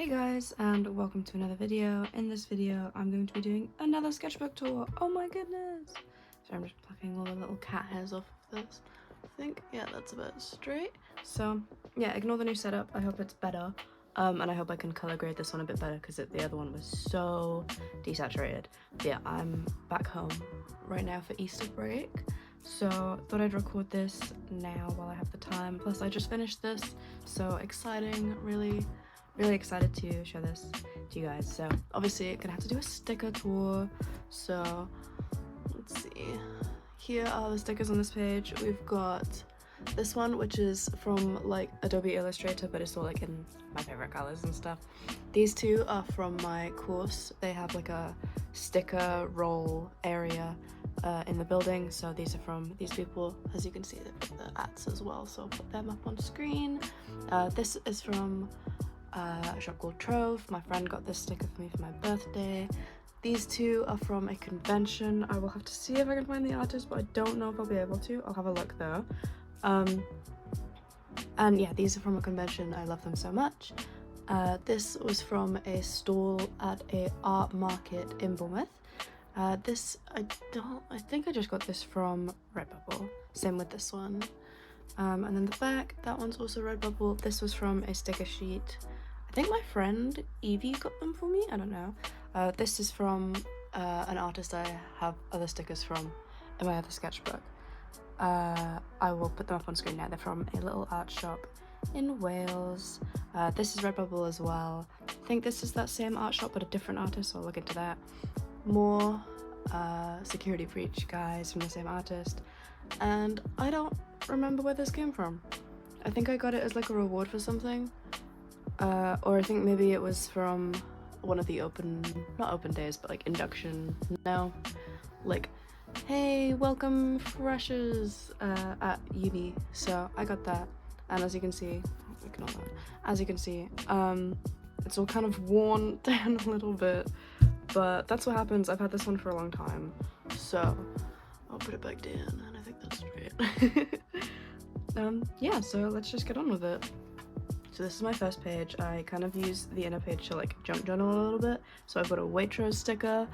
Hey guys, and welcome to another video. In this video, I'm going to be doing another sketchbook tour. Oh my goodness! So I'm just plucking all the little cat hairs off of this. I think, yeah, that's about straight. So, yeah, ignore the new setup. I hope it's better. And I hope I can color grade this one a bit better because the other one was so desaturated. But yeah, I'm back home right now for Easter break. So thought I'd record this now while I have the time. Plus I just finished this, so exciting, really excited to show this to you guys. So obviously gonna have to do a sticker tour. So let's see, here are the stickers on this page. We've got this one, which is from like Adobe Illustrator, but it's all like in my favorite colors and stuff. These two are from my course. They have like a sticker roll area in the building, so these are from these people. As you can see, they've got the ats as well, so I'll put them up on screen. This is from a shop called Trove. My friend got this sticker for me for my birthday. These two are from a convention. I will have to see if I can find the artist, but I don't know if I'll be able to. I'll have a look though. And yeah, these are from a convention. I love them so much. This was from a stall at a art market in Bournemouth. This I think I just got this from Redbubble. Same with this one. And then the back, that one's also Redbubble. This was from a sticker sheet. I think my friend Evie got them for me, I don't know. This is from an artist I have other stickers from in my other sketchbook. I will put them up on screen now. They're from a little art shop in Wales. This is Redbubble as well. I think this is that same art shop but a different artist, so I'll look into that. More security breach guys from the same artist. And I don't remember where this came from. I think I got it as like a reward for something. Or I think maybe it was from one of the not open days, but like induction. No, like, hey, welcome freshers at uni. So I got that, and as you can see, ignore that. As you can see, it's all kind of worn down a little bit, but that's what happens. I've had this one for a long time, so I'll put it back down, and I think that's great. Yeah, so let's just get on with it. So this is my first page. I kind of use the inner page to like junk journal a little bit. So I've got a Waitrose sticker,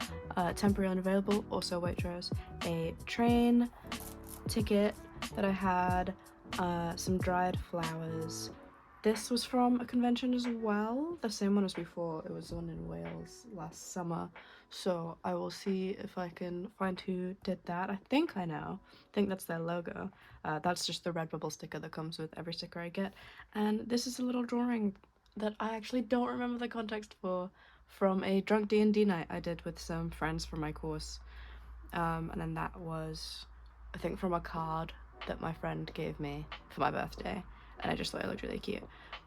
temporary unavailable, also Waitrose, a train ticket that I had, some dried flowers. This was from a convention as well, the same one as before. It was the one in Wales last summer. So I will see if I can find who did that. I think I know. I think that's their logo. That's just the Redbubble sticker that comes with every sticker I get. And this is a little drawing that I actually don't remember the context for, from a drunk D&D night I did with some friends from my course. And then that was, I think, from a card that my friend gave me for my birthday. And I just thought it looked really cute.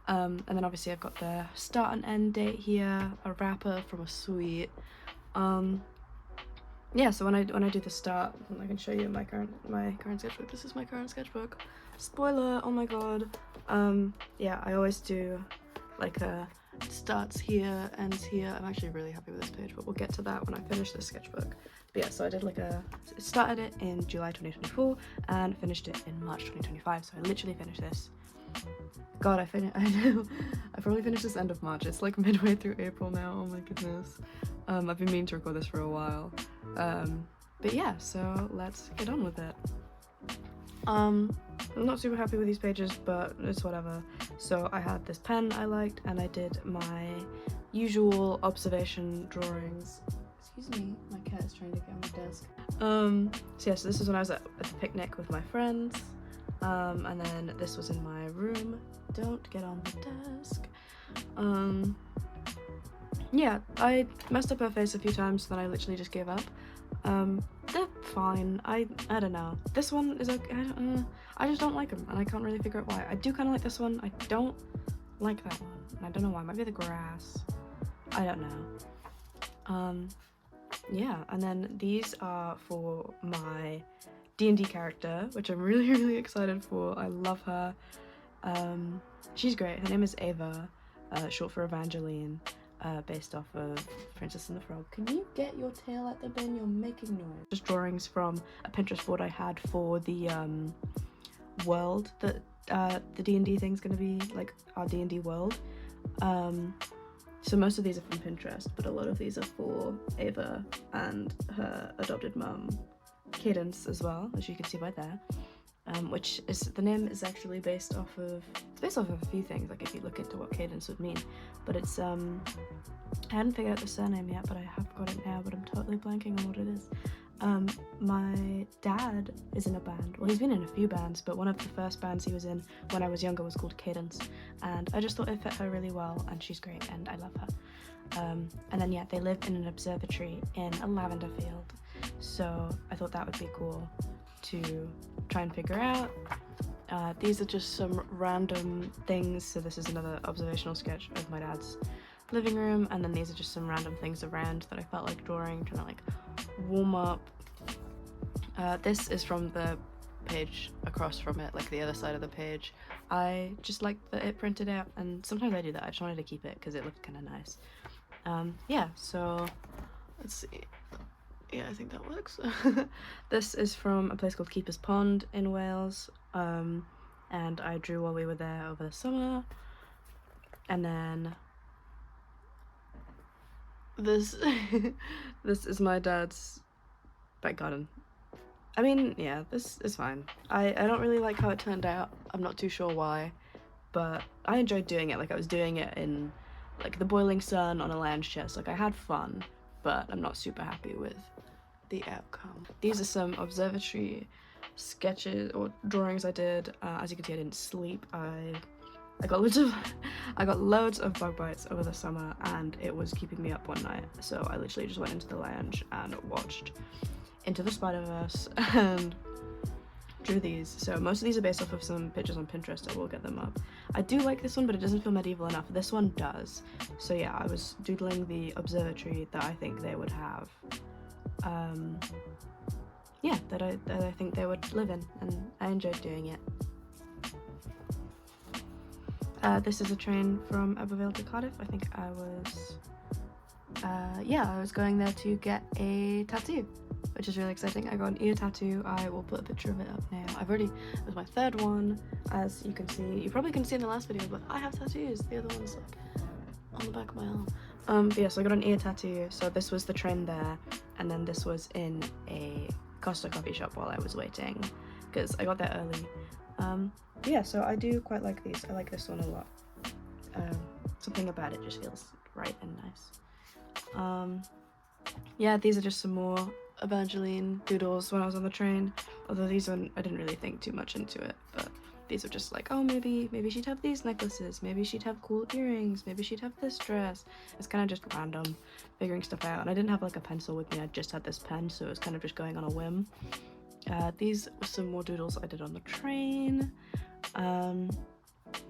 And then obviously I've got the start and end date here, a wrapper from a suite. Yeah, so when I do the start, I can show you my current sketchbook. This is my current sketchbook. Spoiler, oh my god. Yeah, I always do like starts here, ends here. I'm actually really happy with this page, but we'll get to that when I finish this sketchbook. But yeah, so I did like started it in July 2024 and finished it in March 2025. So I literally finished this. God, I know. I probably finished this end of March. It's like midway through April now. Oh my goodness. I've been meaning to record this for a while. But yeah, so let's get on with it. I'm not super happy with these pages, but it's whatever. So I had this pen I liked, and I did my usual observation drawings. Excuse me, my cat is trying to get on my desk. So yeah, so this is when I was at the picnic with my friends. And then this was in my room. Don't get on the desk. Yeah, I messed up her face a few times, then I literally just gave up. They're fine. I don't know. This one is okay. I just don't like them, and I can't really figure out why. I do kind of like this one. I don't like that one, and I don't know why. Maybe the grass. I don't know. Yeah, and then these are for my D&D character, which I'm really excited for. I love her. She's great. Her name is Ava, short for Evangeline, based off of Princess and the Frog. Can you get your tail at the bin? You're making noise. Just drawings from a Pinterest board I had for the world that the D&D thing's gonna be, like our D&D world. So most of these are from Pinterest, but a lot of these are for Ava and her adopted mum, Cadence, as well, as you can see by there. Which is, the name is actually based off of a few things, like if you look into what Cadence would mean, but it's, I hadn't figured out the surname yet, but I have got it now, but I'm totally blanking on what it is. My dad is in a band, well, he's been in a few bands, but one of the first bands he was in when I was younger was called Cadence, and I just thought it fit her really well, and she's great, and I love her. And then yeah, they live in an observatory in a lavender field, so I thought that would be cool to try and figure out. These are just some random things, so this is another observational sketch of my dad's living room, and then these are just some random things around that I felt like drawing, trying to like warm up. This is from the page across from it, like the other side of the page. I just liked that it printed out, and sometimes I do that. I just wanted to keep it because it looked kind of nice. Yeah, so let's see. Yeah, I think that works. This is from a place called Keeper's Pond in Wales, and I drew while we were there over the summer. And then this this is my dad's back garden. I mean, yeah, this is fine. I don't really like how it turned out. I'm not too sure why, but I enjoyed doing it. Like, I was doing it in like the boiling sun on a lounge chest. Like, I had fun, but I'm not super happy with the outcome. These are some observatory sketches or drawings I did. As you can see, I didn't sleep. I got loads of bug bites over the summer, and it was keeping me up one night, so I literally just went into the lounge and watched Into the Spider-Verse and drew these. So most of these are based off of some pictures on Pinterest. I will get them up. I do like this one, but it doesn't feel medieval enough. This one does. So yeah, I was doodling the observatory that I think they would have. Yeah, that I think they would live in, and I enjoyed doing it. This is a train from Aberystwyth to Cardiff. I think I was going there to get a tattoo, which is really exciting. I got an ear tattoo. I will put a picture of it up now. It was my third one, as you can see. You probably couldn't see in the last video, but I have tattoos. The other one's like on the back of my arm. But yeah, so I got an ear tattoo. So this was the train there, and then this was in a Costa coffee shop while I was waiting, because I got there early. Yeah, so I do quite like these. I like this one a lot. Something about it just feels right and nice. Yeah, these are just some more Evangeline doodles when I was on the train, although these one I didn't really think too much into it, but these are just like, oh, maybe she'd have these necklaces, maybe she'd have cool earrings, maybe she'd have this dress. It's kind of just random, figuring stuff out, and I didn't have like a pencil with me. I just had this pen, so it was kind of just going on a whim. These were some more doodles I did on the train.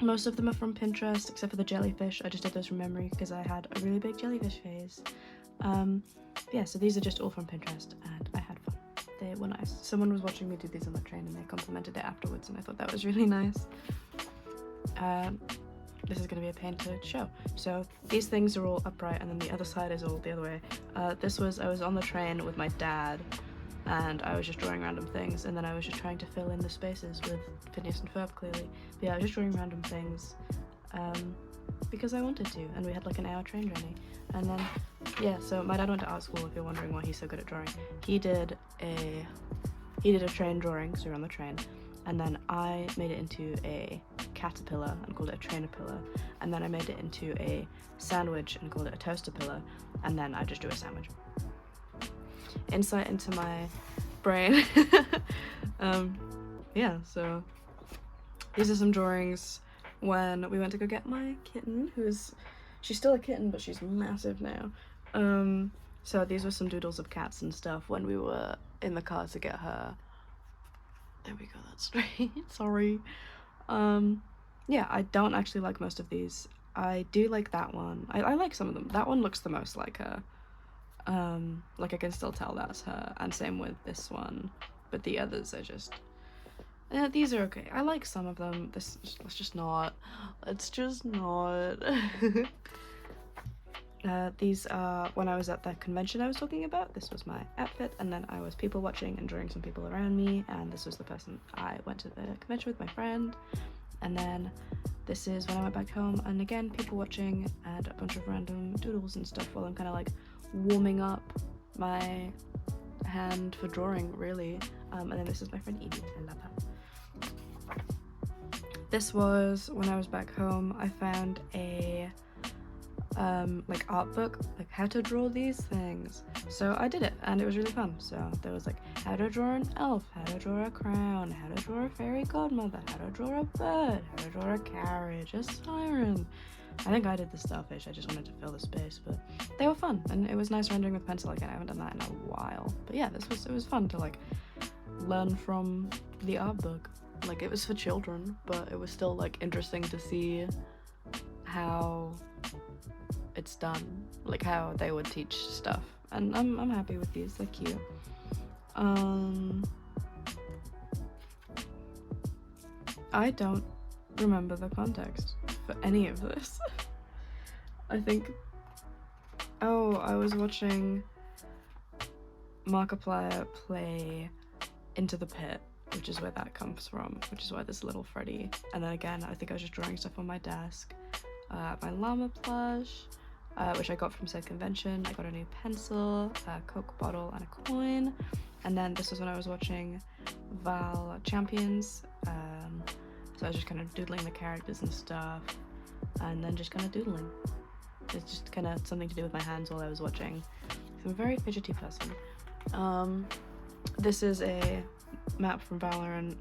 Most of them are from Pinterest, except for the jellyfish. I just did those from memory because I had a really big jellyfish phase. Yeah, so these are just all from Pinterest, and I had fun. They were nice. Someone was watching me do these on the train, and they complimented it afterwards, and I thought that was really nice. This is going to be a pain to show. So these things are all upright, and then the other side is all the other way. I was on the train with my dad, and I was just drawing random things, and then I was just trying to fill in the spaces with Phineas and Ferb, clearly. But yeah, I was just drawing random things, because I wanted to, and we had like an hour train journey. And then, yeah, so my dad went to art school, if you're wondering why he's so good at drawing. He did a train drawing, so we were on the train, and then I made it into a caterpillar and called it a trainer-pillar, and then I made it into a sandwich and called it a toaster-pillar, and then I just drew a sandwich. Insight into my brain. Yeah, so these are some drawings when we went to go get my kitten, she's still a kitten, but she's massive now. So these were some doodles of cats and stuff when we were in the car to get her. There we go, that's straight. Sorry. Yeah, I don't actually like most of these. I do like that one. I like some of them. That one looks the most like her. Like I can still tell that's her, and same with this one, but the others are just, these are okay. I like some of them. Let's just not. These are when I was at that convention I was talking about. This was my outfit, and then I was people watching and drawing some people around me, and this was the person I went to the convention with, my friend. And then This is when I went back home, and again, people watching and a bunch of random doodles and stuff while I'm kind of like warming up my hand for drawing, really. And then this is my friend Evie. I love her. This was when I was back home. I found a like art book, like how to draw these things. So I did it, and it was really fun. So there was like how to draw an elf, how to draw a crown, how to draw a fairy godmother, how to draw a bird, how to draw a carriage, a siren. I think I did the starfish, I just wanted to fill the space, but they were fun, and it was nice rendering with pencil again. I haven't done that in a while. But yeah, it was fun to like learn from the art book. Like, it was for children, but it was still like interesting to see how it's done, like how they would teach stuff. And I'm happy with these, they're cute. I don't remember the context for any of this. I think, oh, I was watching Markiplier play Into the Pit, which is where that comes from, which is why there's little Freddy. And then again, I think I was just drawing stuff on my desk. My llama plush, which I got from said convention. I got a new pencil, a Coke bottle, and a coin. And then this was when I was watching Val Champions. So I was just kind of doodling the characters and stuff, and then just kind of doodling. It's just kind of something to do with my hands while I was watching. I'm a very fidgety person. This is a map from Valorant.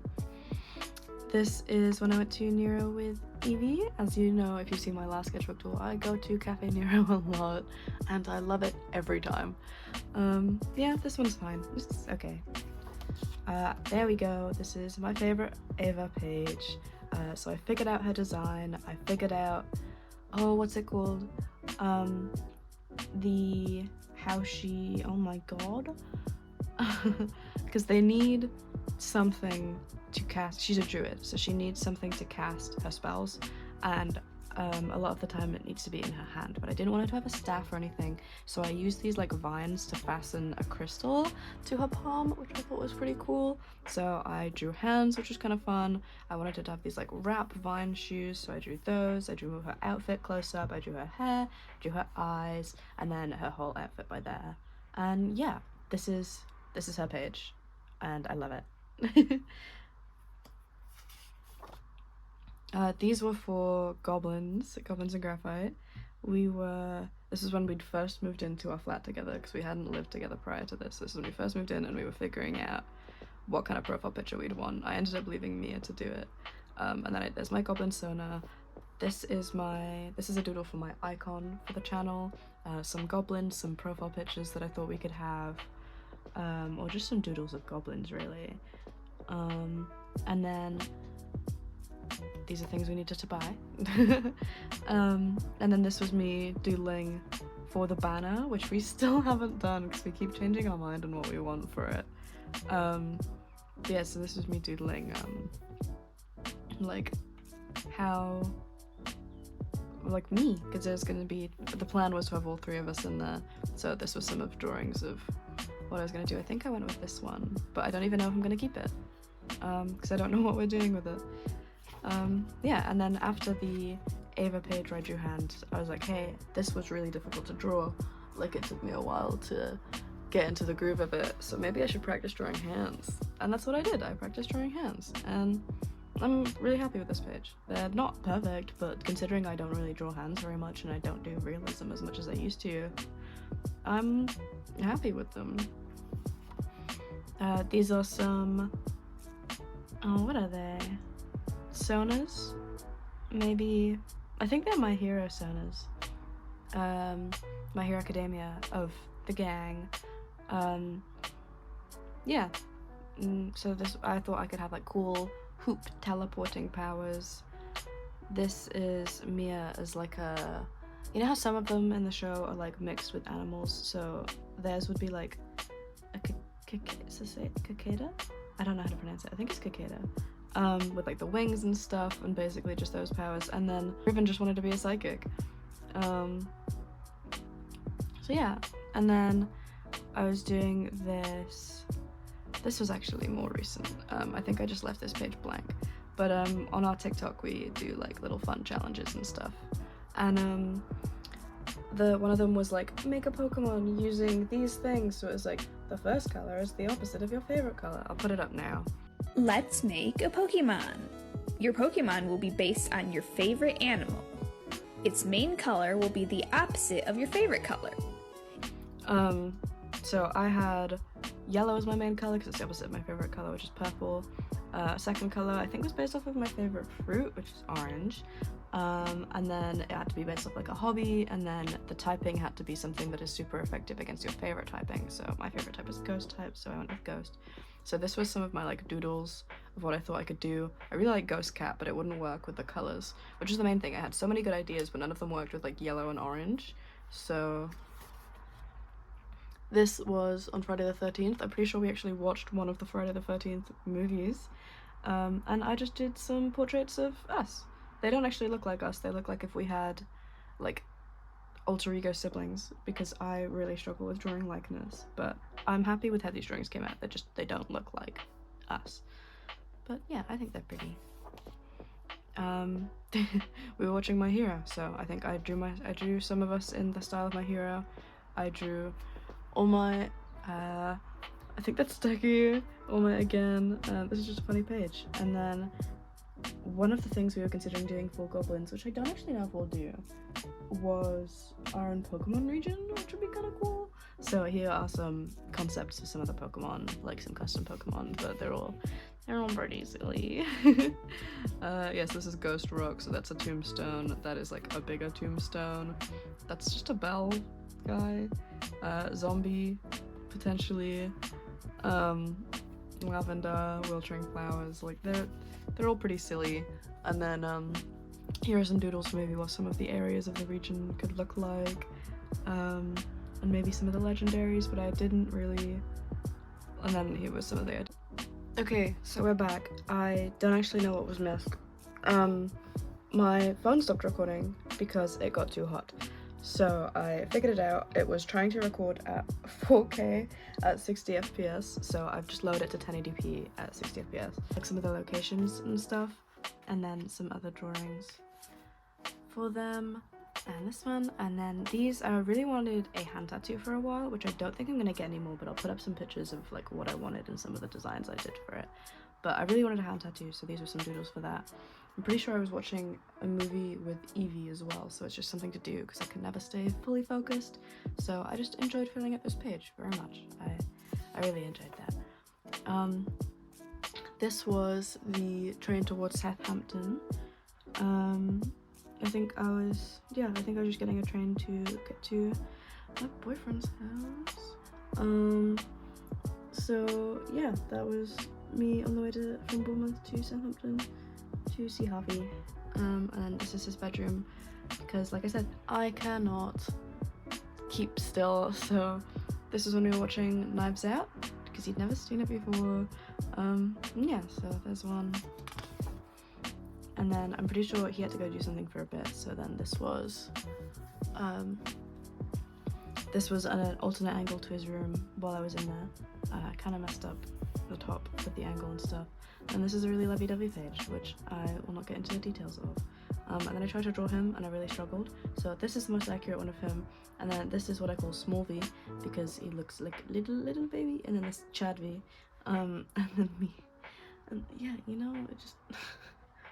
This is when I went to Nero with Evie. As you know, if you've seen my last sketchbook tour, I go to Cafe Nero a lot, and I love it every time. Yeah, this one's fine. It's okay. There we go. This is my favorite Ava page. So I figured out her design. I figured out, oh, what's it called? How she, oh my god. Because they need something to cast. She's a druid, so she needs something to cast her spells, and a lot of the time it needs to be in her hand, but I didn't want her to have a staff or anything, so I used these like vines to fasten a crystal to her palm, which I thought was pretty cool. So I drew hands, which was kind of fun. I wanted her to have these like wrap vine shoes, so I drew those. I drew her outfit close up, I drew her hair, drew her eyes, and then her whole outfit by there. And yeah, this is her page, and I love it. These were for goblins and graphite. This is when we'd first moved into our flat together, because we hadn't lived together prior to this. This is when we first moved in, and we were figuring out what kind of profile picture we'd want. I ended up leaving Mia to do it. And then there's my goblin Sona. This is a doodle for my icon for the channel. Some goblins, some profile pictures that I thought we could have, or just some doodles of goblins, really. And then these are things we needed to buy. And then this was me doodling for the banner, which we still haven't done because we keep changing our mind on what we want for it. Yeah, so this was me doodling like how, like me, because there's going to be, the plan was to have all three of us in there, so this was some of drawings of what I was going to do. I think I went with this one, but I don't even know if I'm going to keep it, because I don't know what we're doing with it. Yeah, and then after the Ava page where I drew hands, I was like, hey, this was really difficult to draw. Like, it took me a while to get into the groove of it, so maybe I should practice drawing hands. And that's what I did. I practiced drawing hands, and I'm really happy with this page. They're not perfect, but considering I don't really draw hands very much and I don't do realism as much as I used to, I'm happy with them. These are some, oh, what are they? Sonas? Maybe, I think they're My Hero Sonas. My Hero Academia of the gang. Yeah. So this, I thought I could have like cool hoop teleporting powers. This is Mia as like a, you know how some of them in the show are like mixed with animals, so theirs would be like a cicada? I don't know how to pronounce it. I think it's cicada. With like the wings and stuff, and basically just those powers. And then Riven just wanted to be a psychic. So yeah, and then I was doing this. This was actually more recent. I think I just left this page blank. But on our TikTok we do like little fun challenges and stuff, and one of them was like, make a Pokemon using these things. So it was like, the first color is the opposite of your favorite color. I'll put it up now. Let's make a Pokemon. Your Pokemon will be based on your favorite animal. Its main color will be the opposite of your favorite color. So I had yellow as my main color because it's the opposite of my favorite color, which is purple. Second color I think was based off of my favorite fruit, which is orange. And then it had to be based off like a hobby, and then the typing had to be something that is super effective against your favorite typing. So my favorite type is ghost type, so I went with ghost. So this was some of my like doodles of what I thought I could do. I really like ghost cat, but it wouldn't work with the colors, which is the main thing. I had so many good ideas, but none of them worked with like yellow and orange. So this was on Friday the 13th. I'm pretty sure we actually watched one of the Friday the 13th movies. And I just did some portraits of us. They don't actually look like us, they look like if we had like alter ego siblings, because I really struggle with drawing likeness, but I'm happy with how these drawings came out. They don't look like us. But yeah, I think they're pretty. We were watching My Hero, so I think I drew some of us in the style of My Hero. I drew all my I think that's Stucky, all my again. This is just a funny page. And then one of the things we were considering doing for goblins, which I don't actually know if we'll do, was our own Pokemon region, which would be kind of cool. So here are some concepts for some of the Pokemon, like some custom Pokemon, but they're all pretty silly. Yes, this is Ghost Rock, so that's a tombstone. That is like a bigger tombstone. That's just a bell guy. Zombie, potentially. Lavender, wiltering flowers, like they're all pretty silly. And then here are some doodles for maybe what some of the areas of the region could look like, and maybe some of the legendaries, but I didn't really. And then here was some of the. Okay, so we're back. I don't actually know what was missed. My phone stopped recording because it got too hot. So I figured it out. It was trying to record at 4K at 60 FPS, so I've just lowered it to 1080p at 60 FPS. Like some of the locations and stuff, and then some other drawings for them, and this one, and then these. I really wanted a hand tattoo for a while, which I don't think I'm gonna get anymore, but I'll put up some pictures of like what I wanted and some of the designs I did for it. But I really wanted a hand tattoo, so these are some doodles for that. I'm pretty sure I was watching a movie with Evie as well, so it's just something to do because I can never stay fully focused. So I just enjoyed filling out this page very much. I really enjoyed that. This was the train towards Southampton. I think I was just getting a train to get to my boyfriend's house. So yeah, that was me on the way from Bournemouth to Southampton to see Harvey. And this is his bedroom because, like I said, I cannot keep still. So this is when we were watching Knives Out because he'd never seen it before. Yeah, so there's one. And then I'm pretty sure he had to go do something for a bit, so then this was an alternate angle to his room while I was in there. I kind of messed up the top with the angle and stuff. And this is a really lovey-dovey page, which I will not get into the details of. And then I tried to draw him, and I really struggled. So this is the most accurate one of him. And then this is what I call small V, because he looks like a little baby. And then this Chad V. And then me. And yeah, you know, it just...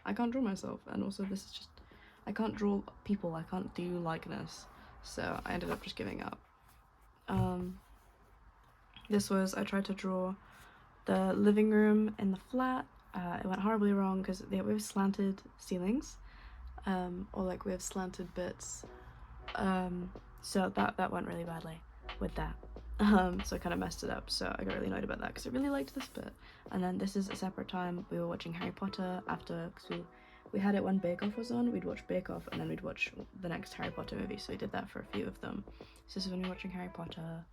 I can't draw myself. And also this is just... I can't draw people. I can't do likeness. So I ended up just giving up. I tried to draw the living room in the flat. It went horribly wrong because we have slanted ceilings, or like we have slanted bits, so that went really badly with that. So I kind of messed it up, so I got really annoyed about that because I really liked this bit. And then this is a separate time. We were watching Harry Potter after, because we had it when Bake Off was on. We'd watch Bake Off and then we'd watch the next Harry Potter movie, so we did that for a few of them. So this is when we were watching Harry Potter.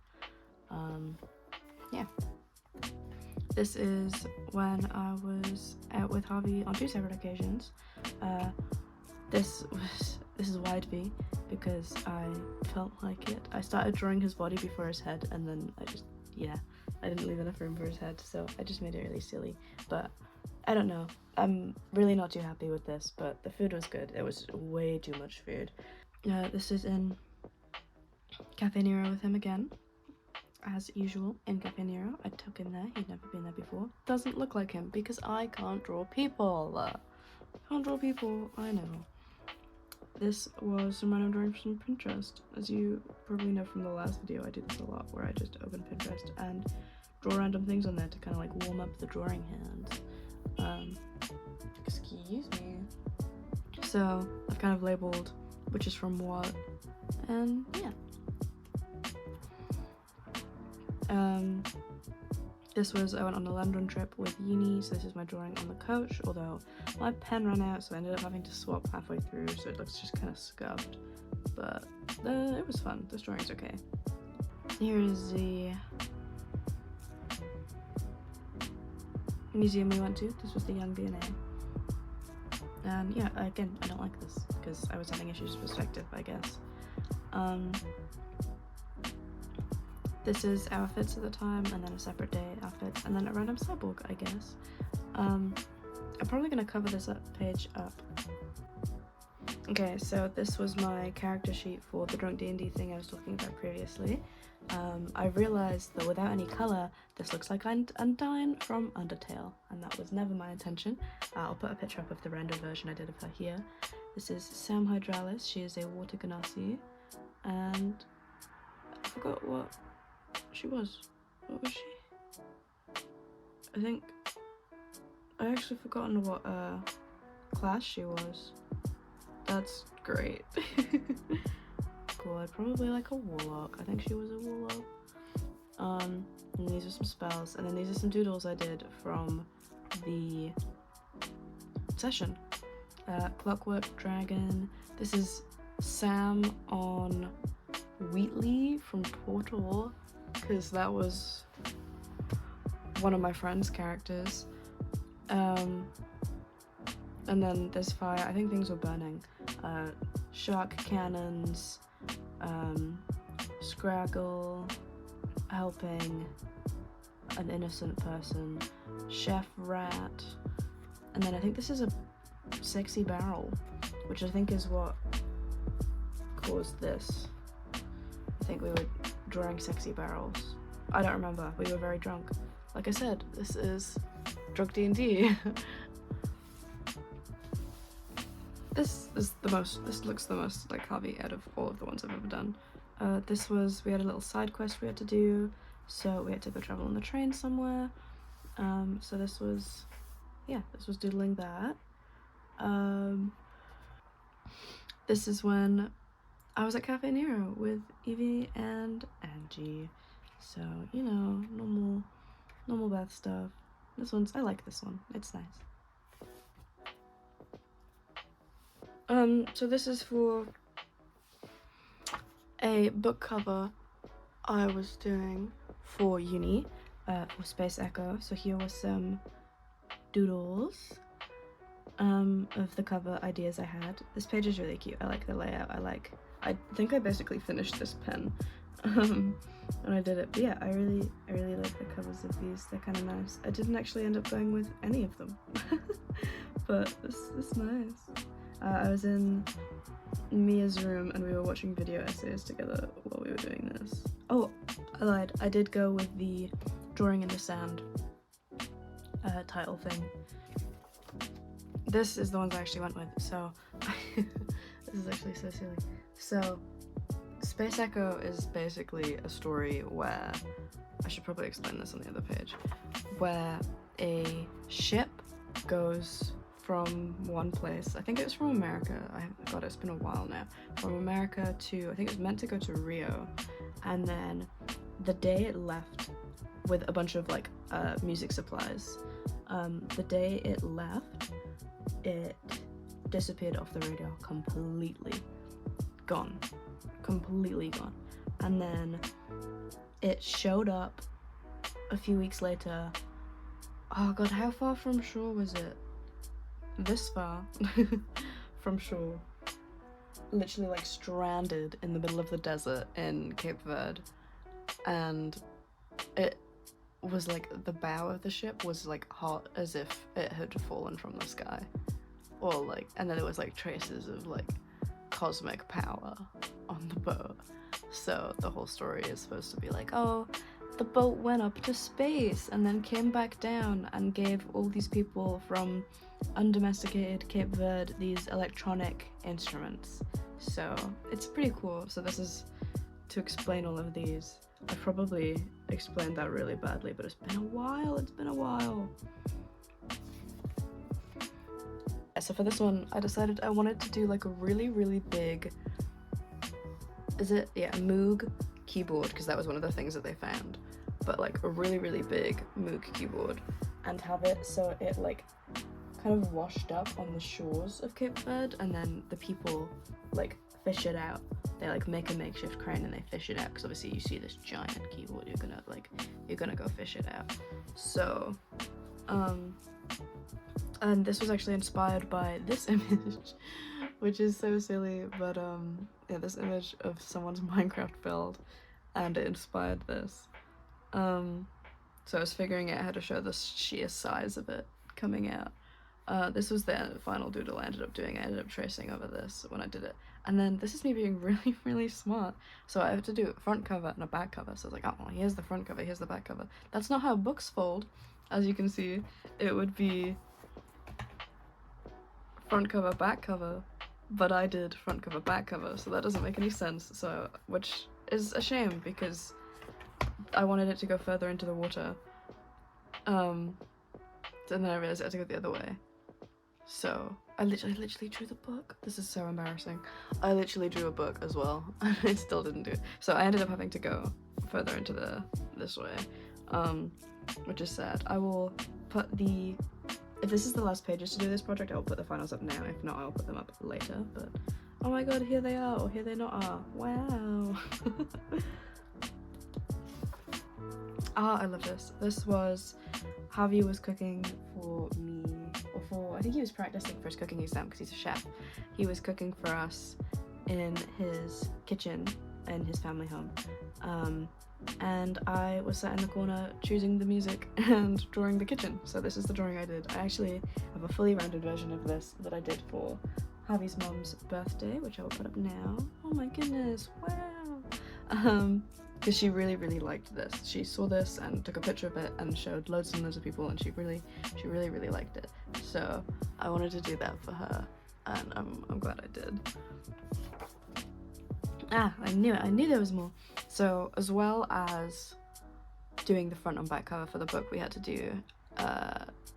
Yeah. This is when I was out with Harvey on 2 separate occasions. This is wide V because I felt like it. I started drawing his body before his head, and then I didn't leave enough room for his head, so I just made it really silly. But I don't know. I'm really not too happy with this, but the food was good. It was way too much food. This is in Cafe Nero with him again. As usual, in Cafe Nero. I took him there. He'd never been there before. Doesn't look like him because I can't draw people. Can't draw people, I know. This was some random drawings from Pinterest. As you probably know from the last video, I do this a lot, where I just open Pinterest and draw random things on there to kind of like warm up the drawing hands. Excuse me. So I've kind of labeled which is from what, and yeah. This was, I went on a London trip with uni, so this is my drawing on the coach, although my pen ran out, so I ended up having to swap halfway through, so it looks just kind of scuffed, but it was fun. This drawing's okay. Here is the museum we went to. This was the Young V&A. And yeah, again, I don't like this, because I was having issues with perspective, I guess. This is outfits at the time, and then a separate day outfits, and then a random cyborg, I guess. I'm probably gonna cover this page up. Okay, so this was my character sheet for the Drunk D&D thing I was talking about previously. I realized that without any color, this looks like Undyne from Undertale, and that was never my intention. I'll put a picture up of the render version I did of her here. This is Sam Hydralis. She is a water genasi, and I forgot what she was. What was she? I think I actually forgotten what class she was. That's great. Cool. I'd probably like a warlock. I think she was a warlock. And these are some spells, and then these are some doodles I did from the session. Clockwork Dragon. This is Sam on Wheatley from Portal, because that was one of my friend's characters. And then there's fire. I think things were burning. Shark cannons, Scraggle helping an innocent person, Chef Rat, and then I think this is a sexy barrel, which I think is what caused this. I think we were drawing sexy barrels. I don't remember. We were very drunk. Like I said, this is Drunk D&D. This looks the most like Harvey out of all of the ones I've ever done. We had a little side quest we had to do, so we had to go travel on the train somewhere. So this was doodling that. This is when I was at Cafe Nero with Evie and Angie. So, you know, normal bath stuff. I like this one. It's nice. So this is for a book cover I was doing for uni, for Space Echo. So here were some doodles of the cover ideas I had. This page is really cute. I like the layout. I think I basically finished this pen when I did it. But yeah, I really like the covers of these. They're kind of nice. I didn't actually end up going with any of them, but it's nice. I was in Mia's room and we were watching video essays together while we were doing this. Oh, I lied. I did go with the drawing in the sand title thing. This is the ones I actually went with, so this is actually so silly. So Space Echo is basically a story where, I should probably explain this on the other page, where a ship goes from one place, I think it was from America, it's been a while now, from America to, I think it was meant to go to Rio, and then the day it left with a bunch of like music supplies, the day it left, it disappeared off the radar completely gone, and then it showed up a few weeks later. Oh god, how far from shore was it? This far from shore, literally like stranded in the middle of the desert in Cape Verde, and it was like the bow of the ship was like hot as if it had fallen from the sky, or like, and then there was like traces of like cosmic power on the boat. So the whole story is supposed to be like, oh, the boat went up to space and then came back down and gave all these people from undomesticated Cape Verde these electronic instruments. So it's pretty cool. So this is to explain all of these. I probably explained that really badly, but it's been a while. So for this one, I decided I wanted to do like a really big, a Moog keyboard, because that was one of the things that they found, but like a really big Moog keyboard, and have it so it like kind of washed up on the shores of Cape Verde, and then the people like fish it out. They like make a makeshift crane and they fish it out, because obviously you see this giant keyboard, you're gonna go fish it out. So and this was actually inspired by this image, which is so silly, but yeah, this image of someone's Minecraft build, and it inspired this. So I was figuring out how to show the sheer size of it coming out. This was the final doodle I ended up doing. I ended up tracing over this when I did it. And then this is me being really smart. So I have to do a front cover and a back cover. So I was like, oh, well, here's the front cover, here's the back cover. That's not how books fold. As you can see, it would be front cover, back cover, but I did front cover, back cover, so that doesn't make any sense. So, which is a shame, because I wanted it to go further into the water. And then I realized I had to go the other way. So I literally drew the book. This is so embarrassing. I literally drew a book as well, and I still didn't do it. So I ended up having to go further into this way, which is sad. I will put if this is the last pages to do this project, I will put the finals up now. If not, I'll put them up later. But oh my god, here they are, or here they not are. Wow. I love this. This was Javi was cooking for me, I think he was practicing for his cooking exam because he's a chef. He was cooking for us in his kitchen in his family home. And I was sat in the corner choosing the music and drawing the kitchen. So this is the drawing I did. I actually have a fully rounded version of this that I did for Javi's mom's birthday, which I will put up now. Oh my goodness, wow. Because she really liked this. She saw this and took a picture of it and showed loads and loads of people, and she really liked it. So I wanted to do that for her, and I'm glad I did. I knew it. I knew there was more. So as well as doing the front and back cover for the book, we had to do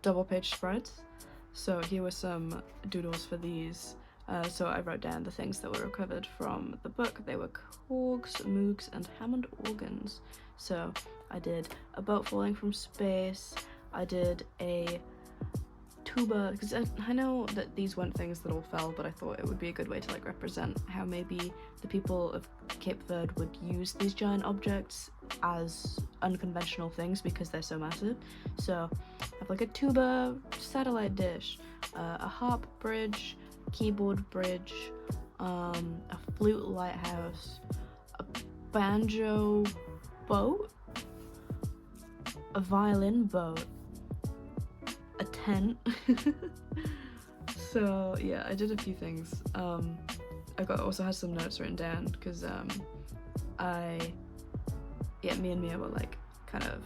double page spreads. So here were some doodles for these. So I wrote down the things that were recovered from the book. They were Korgs, Moogs, and Hammond organs. So I did a boat falling from space. I did a tuba, because I know that these weren't things that all fell, but I thought it would be a good way to like represent how maybe the people of Cape Verde would use these giant objects as unconventional things because they're so massive. So I have like a tuba satellite dish, a harp bridge, keyboard bridge, a flute lighthouse, a banjo boat, a violin boat, a tent. So yeah, I did a few things. I also had some notes written down because me and Mia were like kind of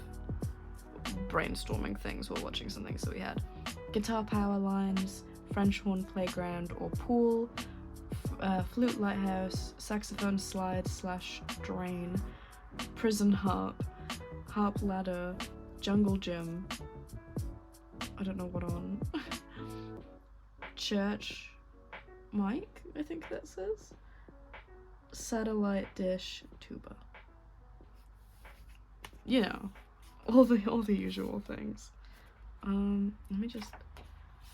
brainstorming things while watching something. So we had guitar power lines, French horn playground or pool, flute lighthouse, saxophone slide / drain, prison harp, harp ladder, jungle gym, I don't know what on, church mic, I think that says, satellite dish, tuba. You know, all the usual things. Let me just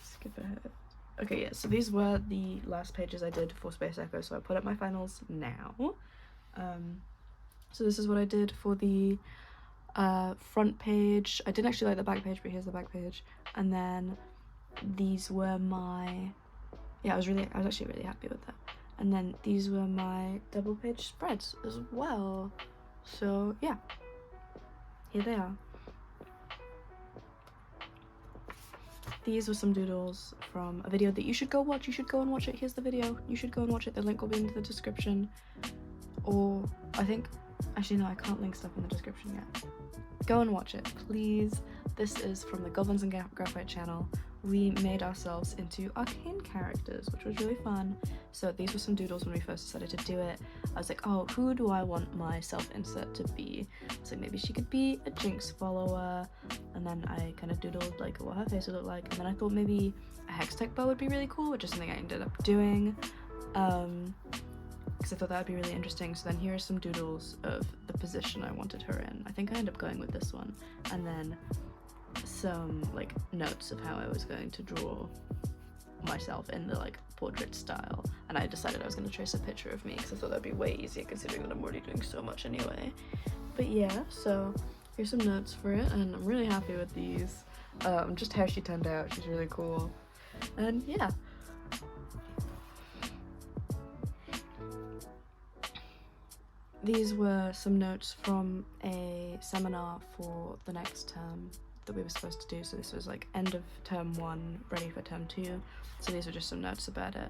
skip ahead. Okay, yeah, so these were the last pages I did for Space Echo, so I put up my finals now. So this is what I did for the front page. I didn't actually like the back page, but here's the back page. And then these were my, I was actually really happy with that. And then these were my double page spreads as well. So yeah, here they are. these were some doodles from a video that you should go watch. You should go and watch it. Here's the video. You should go and watch it. The link will be in the description. Or I think, actually no, I can't link stuff in the description yet. Go and watch it, please. This is from the Goblins and Graphite channel. We made ourselves into arcane characters, which was really fun. So these were some doodles when we first decided to do it. I was like, oh, who do I want my self-insert to be? So maybe she could be a Jinx follower. And then I kind of doodled like what her face would look like. And then I thought maybe a Hextech bow would be really cool, which is something I ended up doing. Because I thought that would be really interesting. So then here are some doodles of the position I wanted her in. I think I ended up going with this one. And then some like notes of how I was going to draw myself in the like portrait style, and I decided I was going to trace a picture of me because I thought that'd be way easier considering that I'm already doing so much anyway. But yeah, so here's some notes for it, and I'm really happy with these. Just how she turned out, she's really cool. And yeah, these were some notes from a seminar for the next term that we were supposed to do. So this was like end of term 1, ready for term 2. So these were just some notes about it.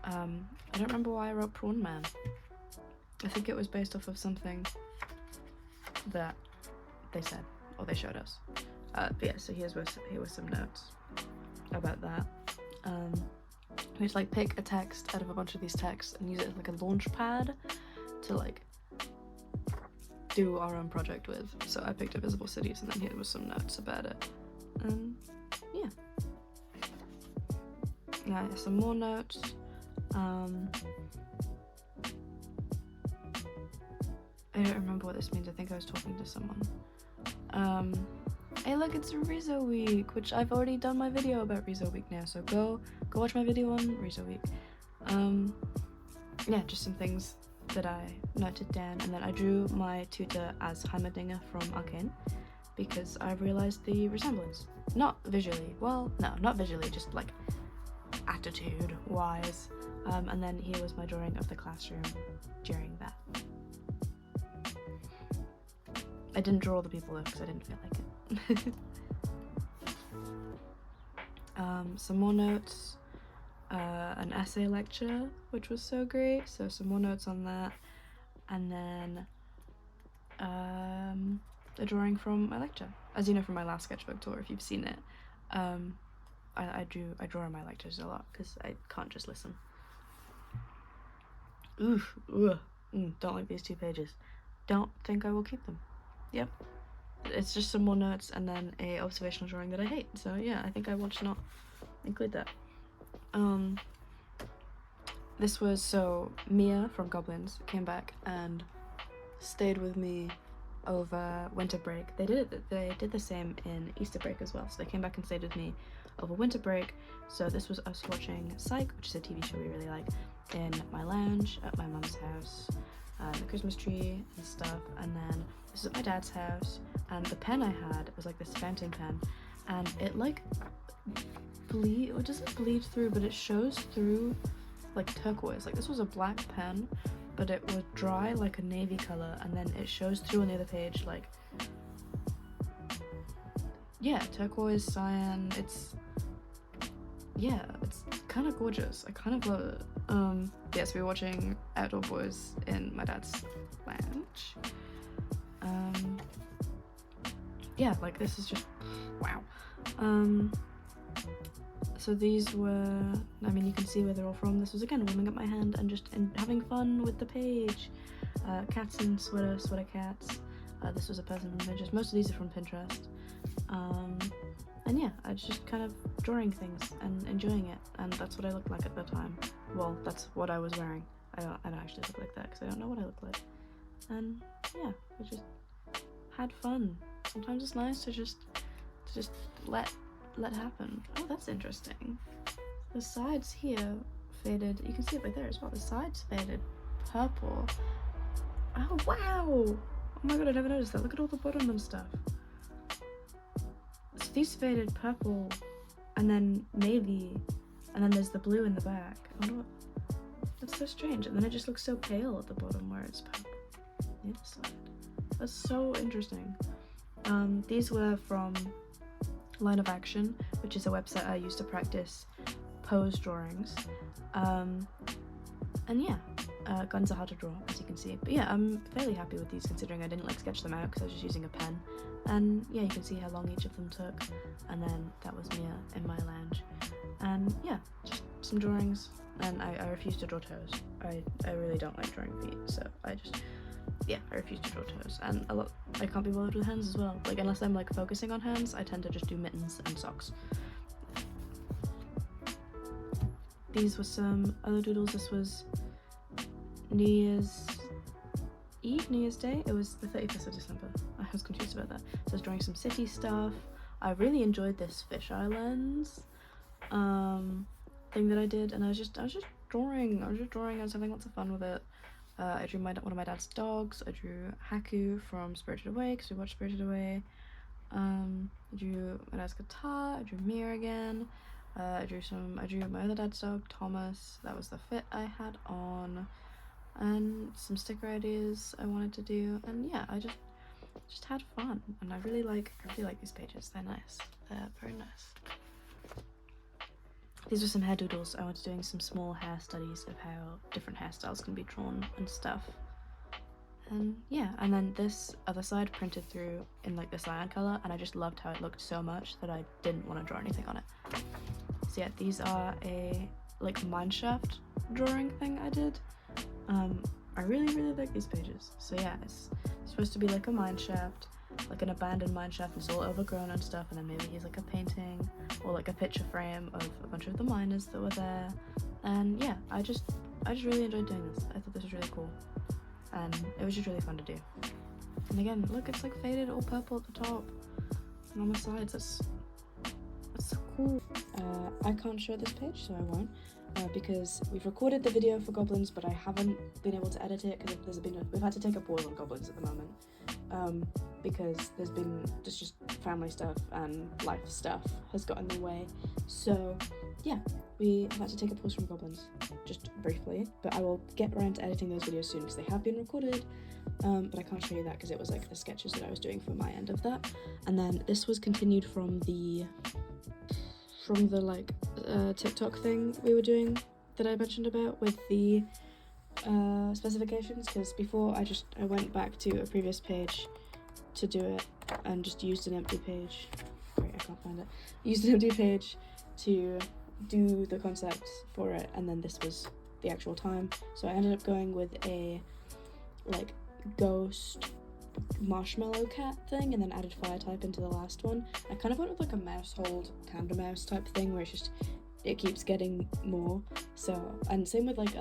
I don't remember why I wrote Prawn Man. I think it was based off of something that they said, or they showed us. But yeah, so here were some notes about that. We just like pick a text out of a bunch of these texts and use it as like a launch pad to like do our own project with. So I picked Invisible Cities, and then here was some notes about it. Yeah. Now some more notes. I don't remember what this means. I think I was talking to someone. Hey look, it's Rizzo week, which I've already done my video about Rizzo week now, so go watch my video on Rizzo week. Yeah, just some things that I noted down, and then I drew my tutor as Heimerdinger from Arcane because I realized the resemblance. Not visually, well, no, not visually, just like attitude wise. And then here was my drawing of the classroom during that. I didn't draw all the people though because I didn't feel like it. Some more notes. An essay lecture, which was so great, so some more notes on that, and then a drawing from my lecture. As you know from my last sketchbook tour, if you've seen it, I draw in my lectures a lot because I can't just listen. Don't like these 2 pages. Don't think I will keep them. Yep, it's just some more notes and then a observational drawing that I hate. So yeah, I think I want to not include that. This was, so Mia from Goblins came back and stayed with me over winter break. They did the same in Easter break as well, so they came back and stayed with me over winter break. So this was us watching Psych, which is a TV show we really like, in my lounge at my mum's house, the Christmas tree and stuff. And then this is at my dad's house, and the pen I had was like this fountain pen, and it like it doesn't bleed through, but it shows through like turquoise. Like this was a black pen, but it was dry like a navy color, and then it shows through on the other page like, yeah, turquoise, cyan. It's kind of gorgeous. I kind of love it. Yeah, so we were watching Outdoor Boys in my dad's lounge. Yeah, like this is just wow. So these were, I mean, you can see where they're all from. This was again warming up my hand and just having fun with the page. Cats in sweater cats. This was a person from Pinterest. Most of these are from Pinterest. And yeah, I was just kind of drawing things and enjoying it, and that's what I looked like at the time. Well, that's what I was wearing. I don't actually look like that because I don't know what I look like. And yeah, I just had fun. Sometimes it's nice to just let happen. Oh, that's interesting. The sides here faded. You can see it right there as well. The sides faded purple. Oh wow! Oh my god, I never noticed that. Look at all the bottom and stuff. So these faded purple, and then navy, and then there's the blue in the back. I wonder what. That's so strange. And then it just looks so pale at the bottom where it's purple. The other side. That's so interesting. These were from Line of Action, which is a website I use to practice pose drawings. And yeah, guns are hard to draw, as you can see. But yeah, I'm fairly happy with these considering I didn't like sketch them out because I was just using a pen. And yeah, you can see how long each of them took. And then that was me in my lounge. And yeah, just some drawings. And I refuse to draw toes. I really don't like drawing feet, so I refuse to draw toes. And I can't be bothered with hands as well. Like, unless I'm like focusing on hands, I tend to just do mittens and socks. These were some other doodles. This was New Year's Eve, New Year's Day. It was the 31st of December. I was confused about that. So I was drawing some city stuff. I really enjoyed this fisheye lens thing that I did, and I was just drawing. I was having lots of fun with it. I drew one of my dad's dogs. I drew Haku from Spirited Away because we watched Spirited Away. I drew my dad's guitar. I drew Mia again. I drew my other dad's dog, Thomas. That was the fit I had on, and some sticker ideas I wanted to do. And yeah, I just had fun, and I really like these pages. They're nice. They're very nice. These were some hair doodles. I was doing some small hair studies of how different hairstyles can be drawn and stuff. And yeah, and then this other side printed through in like the cyan color, and I just loved how it looked so much that I didn't want to draw anything on it. So yeah, these are a like mineshaft drawing thing I did. I really like these pages. So yeah, it's supposed to be like a mineshaft, like an abandoned mineshaft, and it's all overgrown and stuff, and then maybe he's like a painting or like a picture frame of a bunch of the miners that were there. And yeah, I just really enjoyed doing this. I thought this was really cool, and it was just really fun to do. And again, look, it's like faded all purple at the top and on the sides. That's so cool. I can't show this page, so I won't, because we've recorded the video for Goblins, but I haven't been able to edit it because we've had to take a pause on Goblins at the moment, because there's been just family stuff and life stuff has got in the way. So yeah, we have had to take a pause from Goblins, just briefly, but I will get around to editing those videos soon because they have been recorded. But I can't show you that because it was like the sketches that I was doing for my end of that. And then this was continued from the like TikTok thing we were doing that I mentioned about with the specifications, because before I went back to a previous page to do it and just used an empty page. Great, I can't find it. Used an empty page to do the concepts for it, and then this was the actual time. So I ended up going with a like ghost marshmallow cat thing, and then added fire type into the last one. I kind of went with like a mouse hold panda mouse type thing where it keeps getting more. So, and same with like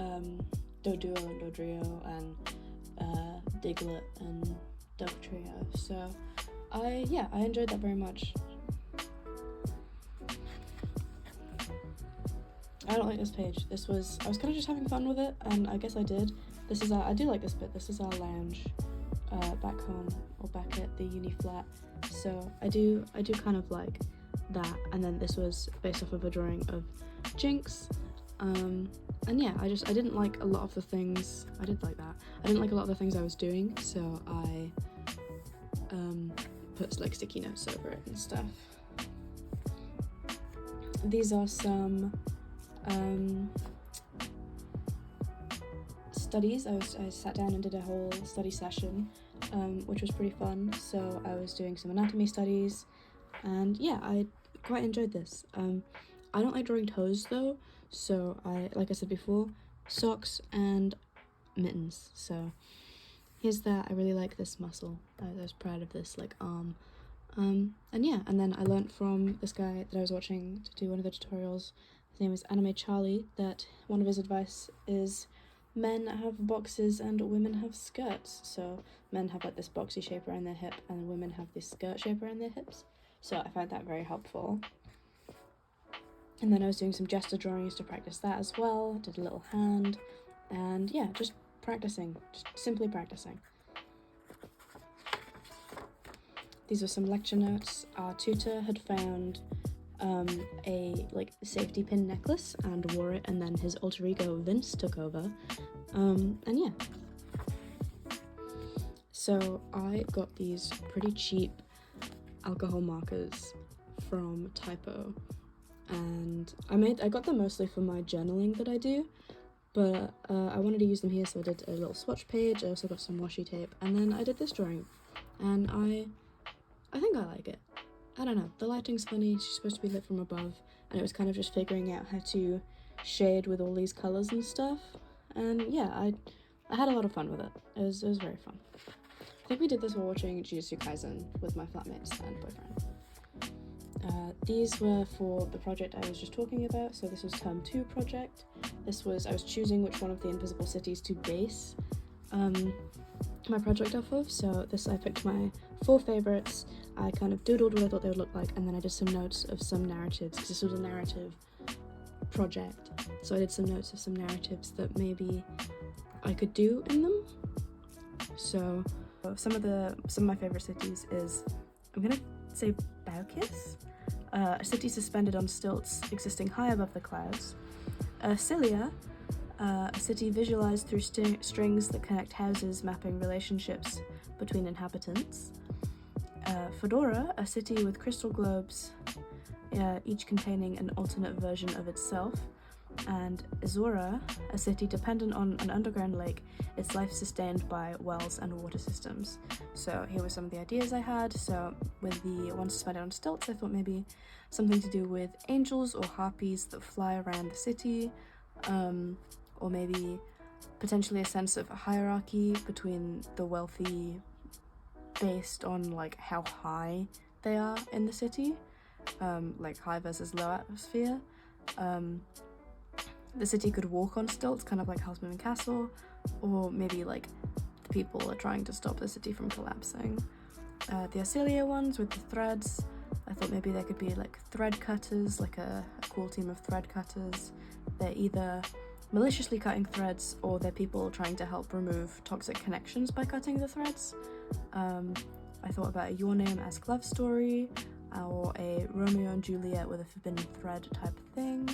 Doduo and Dodrio and Diglett and Dove Trio. So I enjoyed that very much. I don't like this page. I was kind of just having fun with it, and I guess I did. I do like this bit. This is our lounge back home, or back at the uni flat. So I do kind of like that. And then this was based off of a drawing of Jinx. And yeah, I didn't like a lot of the things. I did like that. I didn't like a lot of the things I was doing, so I put like sticky notes over it and stuff. These are some studies. I sat down and did a whole study session, which was pretty fun. So I was doing some anatomy studies, and yeah, I quite enjoyed this. I don't like drawing toes though, so like I said before, socks and mittens. So here's that. I really like this muscle. I was proud of this like arm. And yeah, and then I learnt from this guy that I was watching to do one of the tutorials. His name is Anime Charlie, that one of his advice is men have boxes and women have skirts. So men have like this boxy shape around their hip, and women have this skirt shape around their hips. So I found that very helpful. And then I was doing some gesture drawings to practice that as well. Did a little hand, and yeah, just practicing, just simply practicing. These were some lecture notes. Our tutor had found a like safety pin necklace and wore it, and then his alter ego Vince took over. And yeah. So I got these pretty cheap alcohol markers from Typo, and I got them mostly for my journaling that I do, but I wanted to use them here, so I did a little swatch page. I also got some washi tape, and then I did this drawing, and I think I like it. I don't know, the lighting's funny. She's supposed to be lit from above, and it was kind of just figuring out how to shade with all these colors and stuff, and yeah, I had a lot of fun with it. It was very fun. I think we did this while watching Jujutsu Kaisen with my flatmates and boyfriend. These were for the project I was just talking about. So this was term 2 project. I was choosing which one of the invisible cities to base my project off of. So I picked my 4 favorites. I kind of doodled what I thought they would look like, and then I did some notes of some narratives, because this was a narrative project. So I did some notes of some narratives that maybe I could do in them. So some of my favorite cities is, I'm gonna say Baukis, a city suspended on stilts existing high above the clouds. Cilia, a city visualized through strings that connect houses, mapping relationships between inhabitants. Fedora, a city with crystal globes, each containing an alternate version of itself. And Izora, a city dependent on an underground lake, its life sustained by wells and water systems. So here were some of the ideas I had. So with the one suspended on stilts, I thought maybe something to do with angels or harpies that fly around the city, or maybe potentially a sense of a hierarchy between the wealthy based on like how high they are in the city, like high versus low atmosphere. The city could walk on stilts, kind of like House Moving Castle, or maybe like the people are trying to stop the city from collapsing. The Auxilia ones with the threads, I thought maybe there could be like thread cutters, like a cool team of thread cutters. They're either maliciously cutting threads, or they're people trying to help remove toxic connections by cutting the threads. I thought about a Your Name Ask Love story, or a Romeo and Juliet with a forbidden thread type thing.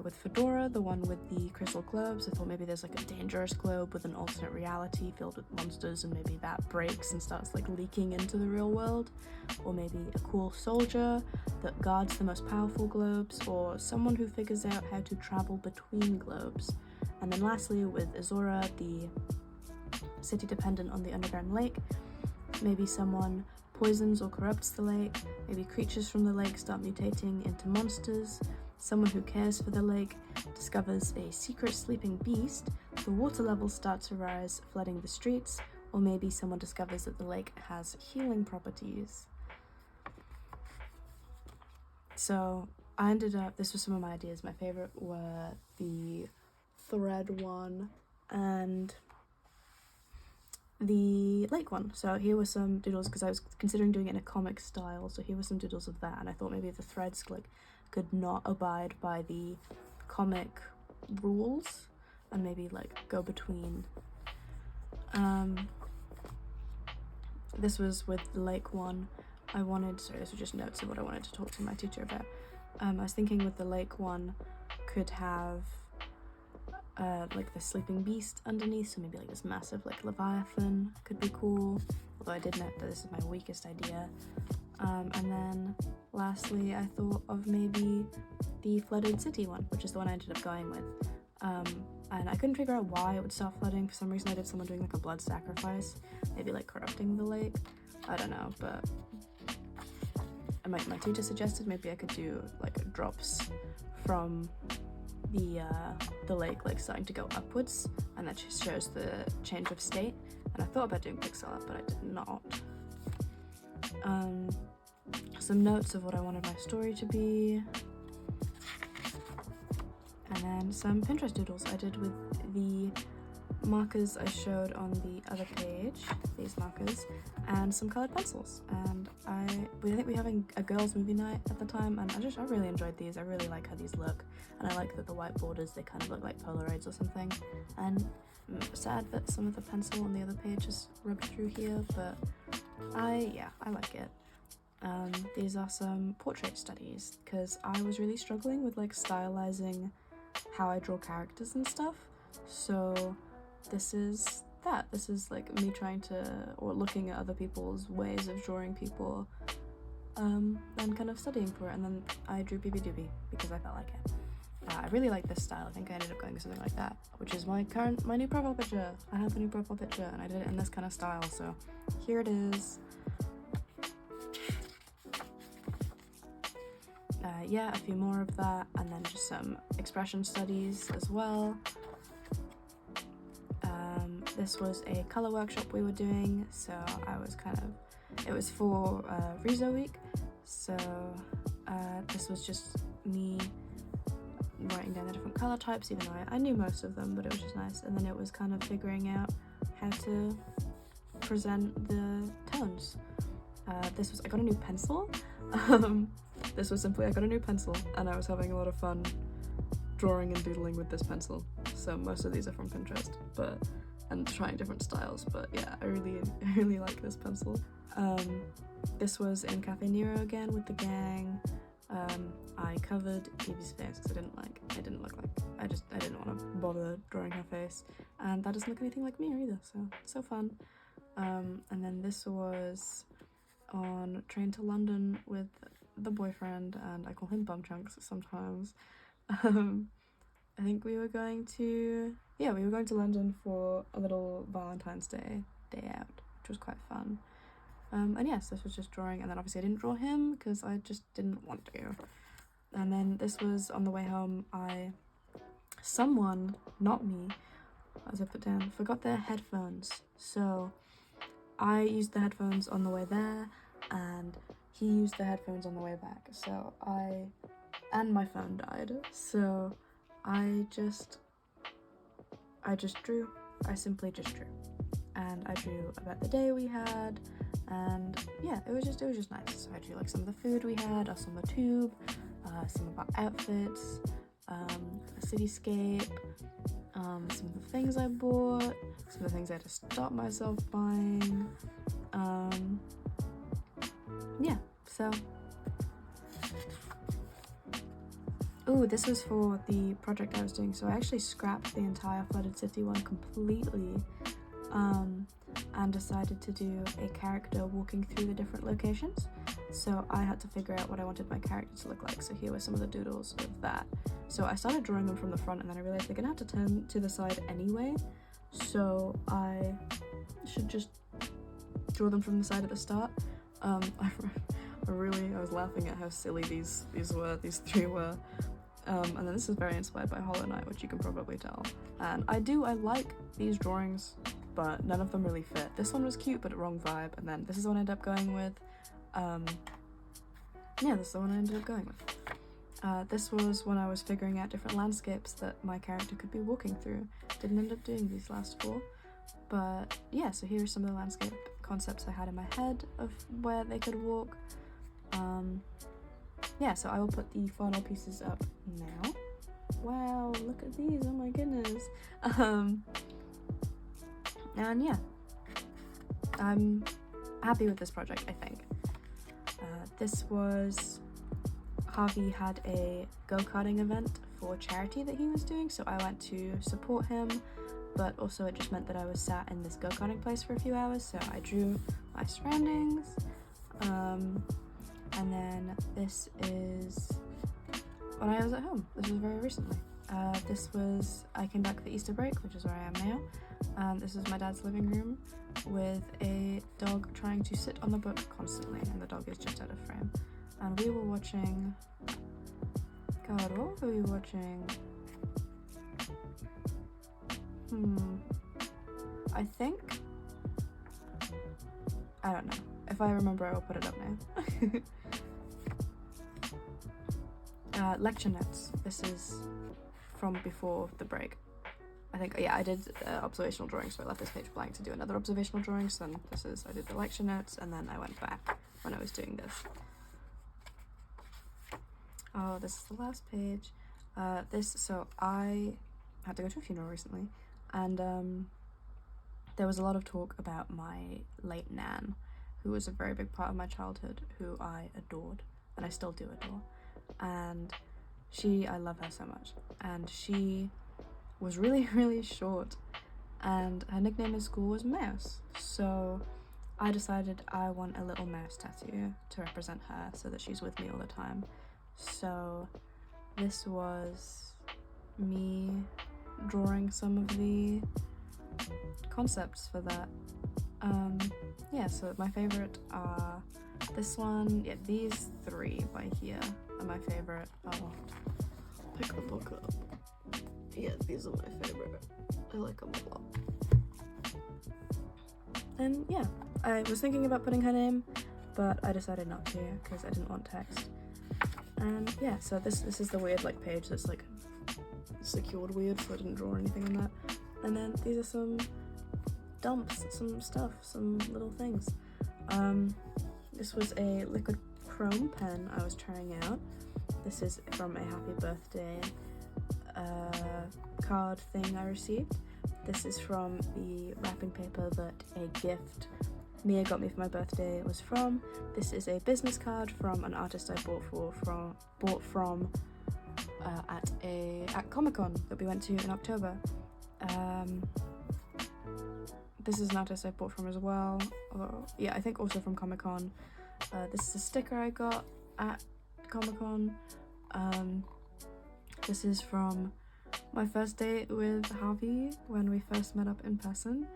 With Fedora, the one with the crystal globes, I thought maybe there's like a dangerous globe with an alternate reality filled with monsters, and maybe that breaks and starts like leaking into the real world. Or maybe a cool soldier that guards the most powerful globes, or someone who figures out how to travel between globes. And then lastly, with Izora, the city dependent on the underground lake, maybe someone poisons or corrupts the lake, maybe creatures from the lake start mutating into monsters, someone who cares for the lake discovers a secret sleeping beast, the water levels start to rise, flooding the streets, or maybe someone discovers that the lake has healing properties. So I ended up, this was some of my ideas. My favorite were the thread one and the lake one. So here were some doodles, because I was considering doing it in a comic style, so here were some doodles of that, and I thought maybe the threads could not abide by the comic rules and maybe like go between. This was with the lake one. This was just notes of what I wanted to talk to my teacher about. I was thinking with the lake one could have like the sleeping beast underneath, so maybe like this massive like leviathan could be cool, although I did note that this is my weakest idea. And then lastly, I thought of maybe the flooded city one, which is the one I ended up going with. And I couldn't figure out why it would stop flooding. For some reason I did someone doing like a blood sacrifice, maybe like corrupting the lake. I don't know, but my teacher suggested maybe I could do like drops from the lake like starting to go upwards, and that just shows the change of state. And I thought about doing pixel art, but I did not. Some notes of what I wanted my story to be, and then some Pinterest doodles I did with the markers I showed on the other page, these markers, and some colored pencils. And I think we were having a girls' movie night at the time, and I really enjoyed these. I really like how these look, and I like that the white borders, they kind of look like Polaroids or something. And I'm sad that some of the pencil on the other page is rubbed through here, but I like it. These are some portrait studies, because I was really struggling with like stylizing how I draw characters and stuff. So this is like me trying to, or looking at other people's ways of drawing people and kind of studying for it, and then I drew BB Doobie because I felt like it. I really like this style. I think I ended up going with something like that, which is my new profile picture. I have a new profile picture and I did it in this kind of style, so here it is. Yeah, a few more of that, and then just some expression studies as well. This was a colour workshop we were doing, so it was for Rezo Week, so this was just me writing down the different colour types, even though I knew most of them, but it was just nice. And then it was kind of figuring out how to present the tones. I got a new pencil. This was simply, I got a new pencil and I was having a lot of fun drawing and doodling with this pencil. So most of these are from Pinterest, and trying different styles, but yeah, I really like this pencil. This was in Cafe Nero again with the gang. I covered Evie's face because I didn't want to bother drawing her face, and that doesn't look anything like me either, so fun. And then this was on Train to London with the boyfriend, and I call him Bum Chunks sometimes. I think we were going to London for a little Valentine's Day out, which was quite fun. And yes, this was just drawing, and then obviously I didn't draw him because I just didn't want to. And then this was on the way home. Someone, not me, as I put down, forgot their headphones. So I used the headphones on the way there, and he used the headphones on the way back. And my phone died. So I drew. I simply just drew. And I drew about the day we had, and yeah, it was just nice. So I drew like some of the food we had, us on the tube, some of our outfits, a cityscape, some of the things I bought, some of the things I had to stop myself buying. Yeah, so. Ooh, this was for the project I was doing, so I actually scrapped the entire Flooded City one completely, and decided to do a character walking through the different locations. So I had to figure out what I wanted my character to look like, so here were some of the doodles of that. So I started drawing them from the front, and then I realized they're gonna have to turn to the side anyway, so I should just draw them from the side at the start. I was laughing at how silly these three were. And then this is very inspired by Hollow Knight, which you can probably tell. And I like these drawings, but none of them really fit. This one was cute, but wrong vibe. And then this is the one I ended up going with. This is the one I ended up going with. This was when I was figuring out different landscapes that my character could be walking through. Didn't end up doing these last four. But yeah, so here are some of the landscape concepts I had in my head of where they could walk. Yeah, so I will put the final pieces up now. Wow, look at these, oh my goodness. And yeah, I'm happy with this project, I think. This was, Harvey had a go-karting event for charity that he was doing, so I went to support him, but also it just meant that I was sat in this go-karting place for a few hours, so I drew my surroundings. And then this is when I was at home. This was very recently. I came back for Easter break, which is where I am now. This is my dad's living room with a dog trying to sit on the book constantly, and the dog is just out of frame. And we were watching, God, what were we watching? I think, I don't know. If I remember, I will put it up now. Lecture notes. This is from before the break. I think, yeah, I did observational drawing, so I left this page blank to do another observational drawing, so then I did the lecture notes, and then I went back when I was doing this. Oh, this is the last page. So I had to go to a funeral recently, and there was a lot of talk about my late nan, who was a very big part of my childhood, who I adored, and I still do adore. And I love her so much. And she was really, really short, and her nickname in school was Mouse. So I decided I want a little mouse tattoo to represent her so that she's with me all the time. So this was me drawing some of the concepts for that. Yeah, so my favorite are this one, yeah, these three by here are my favorite. I'll pick the book up. Yeah, these are my favorite. I like them a lot. And yeah, I was thinking about putting her name, but I decided not to because I didn't want text. And yeah, so this is the weird like page that's like secured weird, so I didn't draw anything on that. And then these are some dumps, some stuff, some little things. This was a liquid chrome pen I was trying out. This is from a happy birthday card thing I received. This is from the wrapping paper that a gift Mia got me for my birthday was from. This is a business card from an artist I bought from at Comic-Con that we went to in October. This is an artist I bought from as well. Yeah, I think also from Comic-Con. This is a sticker I got at Comic-Con. This is from my first date with Harvey when we first met up in person.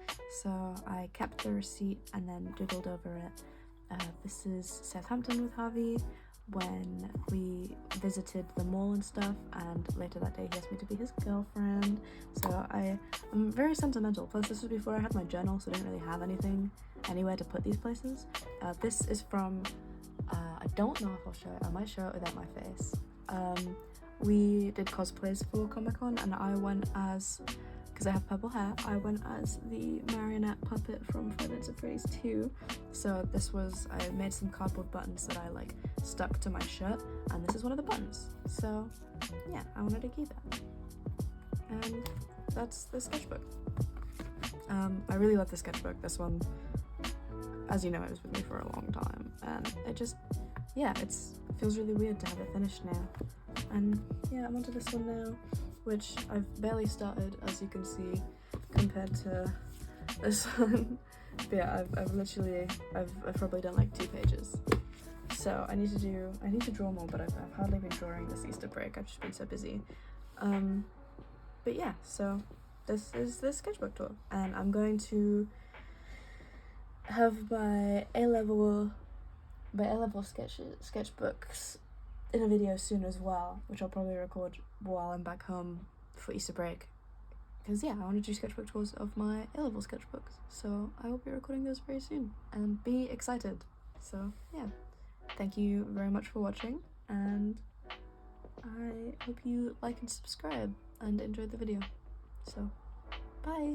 So I kept the receipt and then doodled over it. This is Southampton with Harvey when we visited the mall and stuff, and later that day he asked me to be his girlfriend. So I'm very sentimental. Plus this was before I had my journal, so I didn't really have anything anywhere to put these places. This is from, I don't know if I'll show it. I might show it without my face. We did cosplays for Comic-Con and I went as, because I have purple hair, I went as the marionette puppet from Five Nights at Freddy's 2. So I made some cardboard buttons that I like stuck to my shirt, and this is one of the buttons. So yeah, I wanted to keep it. And that's the sketchbook. I really love the sketchbook. This one, as you know, it was with me for a long time, and it just, yeah, it feels really weird to have it finished now. And yeah, I'm onto this one now, which I've barely started, as you can see, compared to this one. But yeah, I've probably done like 2 pages. So I need to draw more, but I've hardly been drawing this Easter break. I've just been so busy. But yeah, so this is the sketchbook tour, and I'm going to have my A-level sketchbooks in a video soon as well, which I'll probably record while I'm back home for Easter break. Because yeah, I want to do sketchbook tours of my A-level sketchbooks, so I will be recording those very soon, and be excited. So yeah, thank you very much for watching, and I hope you like and subscribe and enjoy the video. So bye!